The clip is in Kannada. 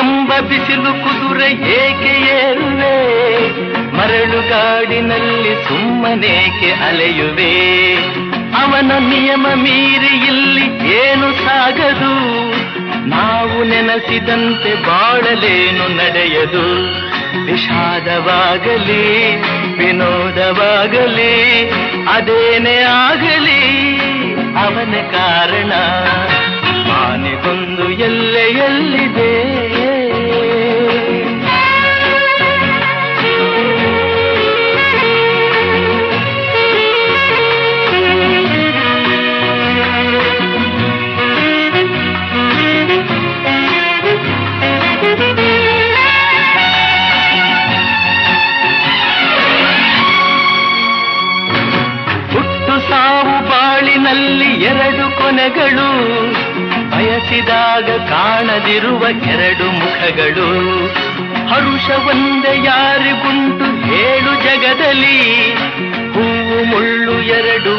ಎಂಬ ಬಿಸಿಲು ಕುದುರೆ ಏಕೆ ಏರುವೆ, ಮರಳುಗಾಡಿನಲ್ಲಿ ಸುಮ್ಮನೇಕೆ ಅಲೆಯುವೆ. ಅವನ ನಿಯಮ ಮೀರಿ ಇಲ್ಲಿ ಏನು ಸಾಗದು, ನಾವು ನೆನೆಸಿದಂತೆ ಬಾಳಲೇನು ನಡೆಯದು. ವಿಷಾದವಾಗಲಿ ವಿನೋದವಾಗಲಿ ಅದೇನೇ ಆಗಲಿ ಅವನ ಕಾರಣ. ಆನೆಗೊಂದು ಎಲ್ಲೆಯಲ್ಲಿದೆ, ಸಾವು ಬಾಳಿನಲ್ಲಿ ಎರಡು ಕೊನೆಗಳು, ಬಯಸಿದಾಗ ಕಾಣದಿರುವ ಎರಡು ಮುಖಗಳು. ಹರುಷ ಒಂದೇ ಯಾರಿಗುಂಟು ಹೇಳು ಜಗದಲ್ಲಿ, ಹೂವು ಮುಳ್ಳು ಎರಡು